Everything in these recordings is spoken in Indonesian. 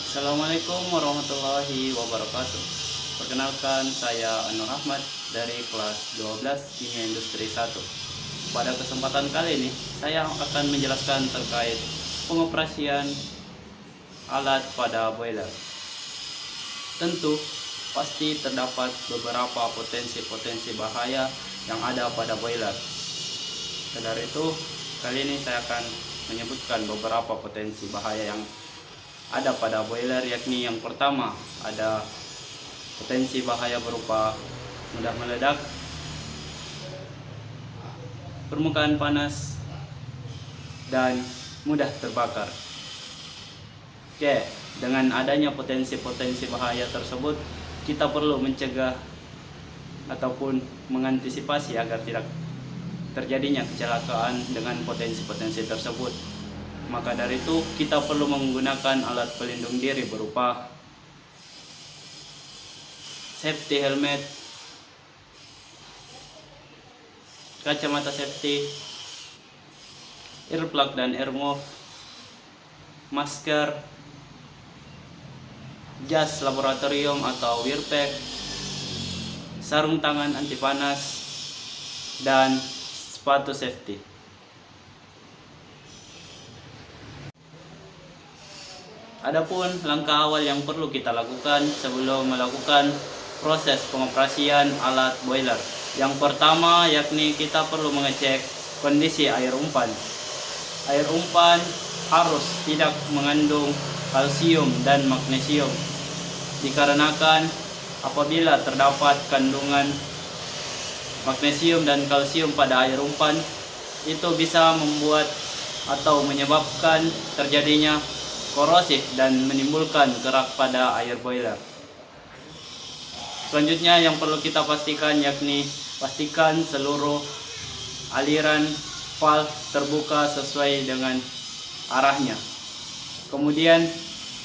Assalamualaikum warahmatullahi wabarakatuh. Perkenalkan, saya Anur Ahmad dari kelas 12 Kimia Industri 1. Pada kesempatan kali ini, saya akan menjelaskan terkait pengoperasian alat pada boiler. Tentu, pasti terdapat beberapa potensi-potensi bahaya yang ada pada boiler. Dari itu, kali ini saya akan menyebutkan beberapa potensi bahaya yang ada pada boiler, yakni yang pertama ada potensi bahaya berupa mudah meledak, permukaan panas, dan mudah terbakar. Oke, dengan adanya potensi-potensi bahaya tersebut, kita perlu mencegah ataupun mengantisipasi agar tidak terjadinya kecelakaan dengan potensi-potensi tersebut. Maka dari itu kita perlu menggunakan alat pelindung diri berupa safety helmet, kacamata safety, earplug dan earmuff, masker, jas laboratorium atau wear pack, sarung tangan anti panas, dan sepatu safety. Adapun langkah awal yang perlu kita lakukan sebelum melakukan proses pengoperasian alat boiler. Yang pertama yakni kita perlu mengecek kondisi air umpan. Air umpan harus tidak mengandung kalsium dan magnesium, dikarenakan apabila terdapat kandungan magnesium dan kalsium pada air umpan, itu bisa membuat atau menyebabkan terjadinya korosif dan menimbulkan kerak pada air boiler. Selanjutnya yang perlu kita pastikan yakni pastikan seluruh aliran valve terbuka sesuai dengan arahnya. Kemudian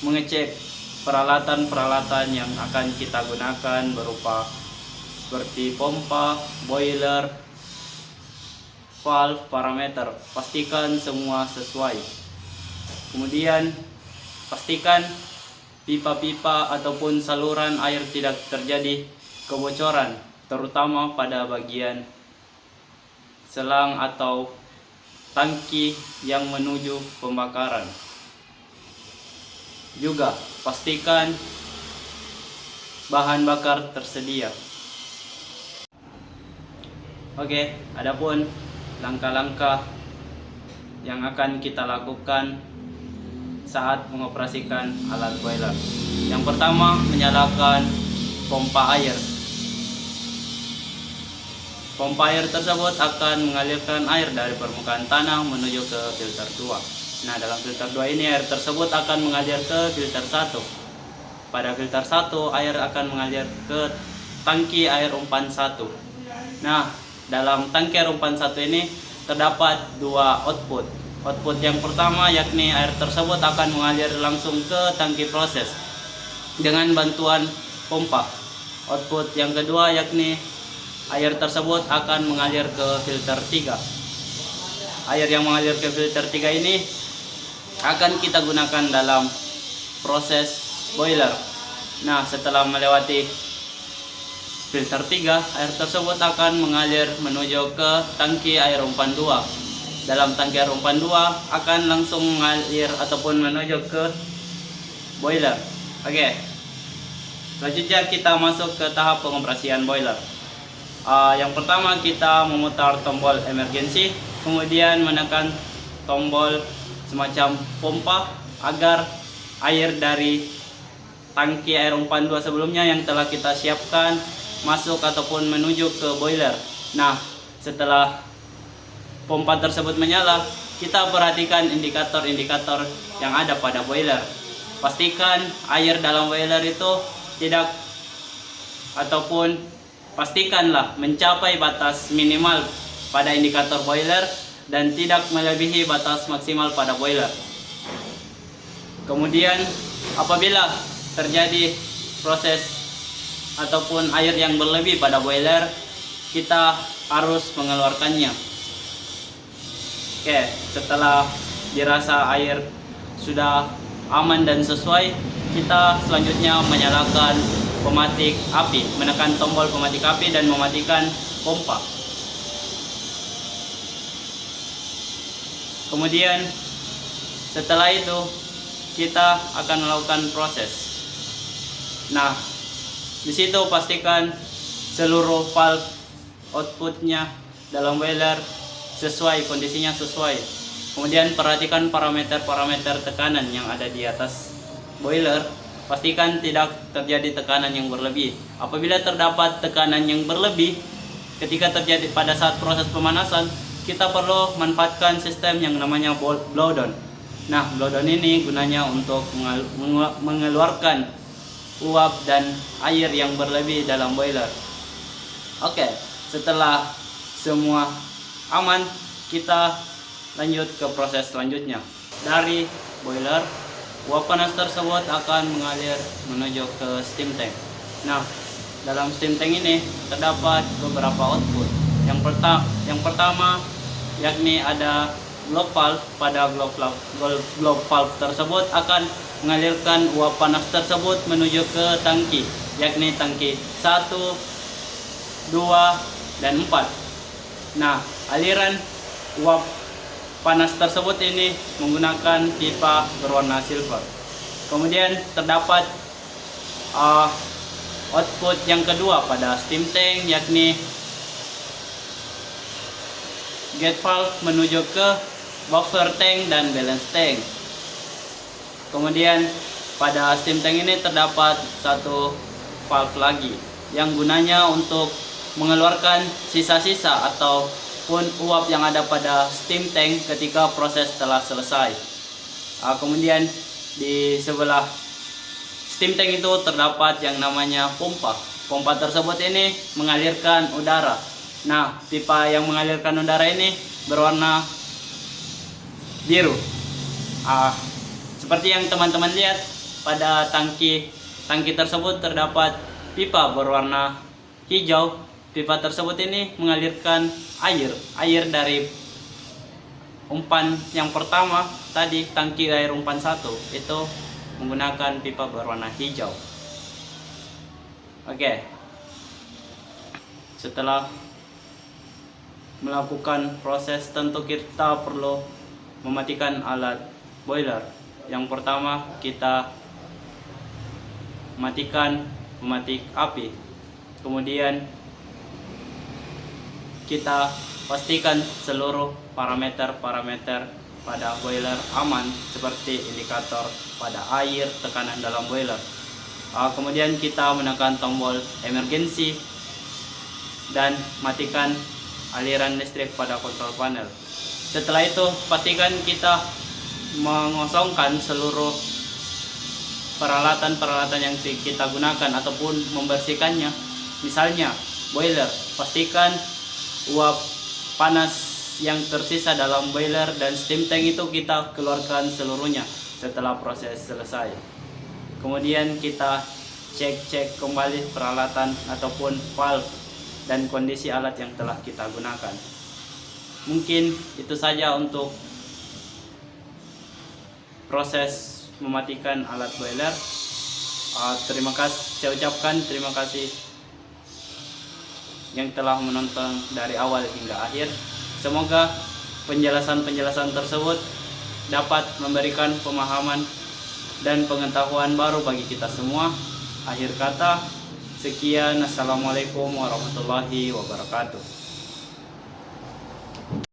mengecek peralatan-peralatan yang akan kita gunakan berupa seperti pompa, boiler, valve, parameter. Pastikan semua sesuai. Kemudian pastikan pipa-pipa ataupun saluran air tidak terjadi kebocoran, terutama pada bagian selang atau tangki yang menuju pembakaran. Juga pastikan bahan bakar tersedia. Oke, adapun langkah-langkah yang akan kita lakukan saat mengoperasikan alat boiler. Yang pertama, menyalakan pompa air. Pompa air tersebut akan mengalirkan air dari permukaan tanah menuju ke filter 2. Nah, dalam filter 2 ini air tersebut akan mengalir ke filter 1. Pada filter 1, air akan mengalir ke tangki air umpan 1. Nah, dalam tangki air umpan 1 ini terdapat dua output. Output yang pertama yakni air tersebut akan mengalir langsung ke tangki proses dengan bantuan pompa. Output yang kedua yakni air tersebut akan mengalir ke filter 3. Air yang mengalir ke filter 3 ini akan kita gunakan dalam proses boiler. Nah, setelah melewati filter 3, air tersebut akan mengalir menuju ke tangki air umpan 2. Dalam tangki air umpan 2 akan langsung mengalir ataupun menuju ke boiler. Oke. Selanjutnya kita masuk ke tahap pengoperasian boiler. Yang pertama kita memutar tombol emergency, kemudian menekan tombol semacam pompa agar air dari tangki air umpan 2 sebelumnya yang telah kita siapkan masuk ataupun menuju ke boiler. Nah, setelah pompa tersebut menyala, kita perhatikan indikator-indikator yang ada pada boiler. Pastikan air dalam boiler itu tidak ataupun pastikanlah mencapai batas minimal pada indikator boiler dan tidak melebihi batas maksimal pada boiler. Kemudian apabila terjadi proses ataupun air yang berlebih pada boiler, kita harus mengeluarkannya. Oke, setelah dirasa air sudah aman dan sesuai, kita selanjutnya menyalakan pematik api, menekan tombol pematik api dan mematikan pompa. Kemudian setelah itu kita akan melakukan proses. Nah, di situ pastikan seluruh valve outputnya dalam boiler sesuai, kondisinya sesuai. Kemudian perhatikan parameter-parameter tekanan yang ada di atas boiler. Pastikan tidak terjadi tekanan yang berlebih. Apabila terdapat tekanan yang berlebih ketika terjadi pada saat proses pemanasan, kita perlu manfaatkan sistem yang namanya blow down. Nah, blow down ini gunanya untuk mengeluarkan uap dan air yang berlebih dalam boiler. Oke, setelah semua aman, kita lanjut ke proses selanjutnya. Dari boiler, uap panas tersebut akan mengalir menuju ke steam tank. Nah, dalam steam tank ini terdapat beberapa output. Yang pertama yakni ada globe valve. Pada globe valve tersebut akan mengalirkan uap panas tersebut menuju ke tangki, yakni tangki 1, 2, dan 4. Nah, aliran uap panas tersebut ini menggunakan pipa berwarna silver. Kemudian terdapat output yang kedua pada steam tank, yakni gate valve menuju ke buffer tank dan balance tank. Kemudian pada steam tank ini terdapat satu valve lagi yang gunanya untuk mengeluarkan sisa-sisa ataupun uap yang ada pada steam tank ketika proses telah selesai. Kemudian di sebelah steam tank itu terdapat yang namanya pompa. Pompa tersebut ini mengalirkan udara. Nah, pipa yang mengalirkan udara ini berwarna biru. Seperti yang teman-teman lihat, pada tangki tersebut terdapat pipa berwarna hijau. Pipa tersebut ini mengalirkan air dari umpan yang pertama tadi, tangki air umpan 1 itu menggunakan pipa berwarna hijau. Oke. Setelah melakukan proses, tentu kita perlu mematikan alat boiler. Yang pertama, kita matikan pematik api. Kemudian kita pastikan seluruh parameter-parameter pada boiler aman, seperti indikator pada air, tekanan dalam boiler. Kemudian kita menekan tombol emergency dan matikan aliran listrik pada kontrol panel. Setelah itu pastikan kita mengosongkan seluruh peralatan-peralatan yang kita gunakan ataupun membersihkannya. Misalnya boiler, pastikan uap panas yang tersisa dalam boiler dan steam tank itu kita keluarkan seluruhnya setelah proses selesai. Kemudian kita cek kembali peralatan ataupun valve dan kondisi alat yang telah kita gunakan. Mungkin itu saja untuk proses mematikan alat boiler. Terima kasih, saya ucapkan terima kasih yang telah menonton dari awal hingga akhir. Semoga penjelasan-penjelasan tersebut dapat memberikan pemahaman dan pengetahuan baru bagi kita semua. Akhir kata, sekian, assalamualaikum warahmatullahi wabarakatuh.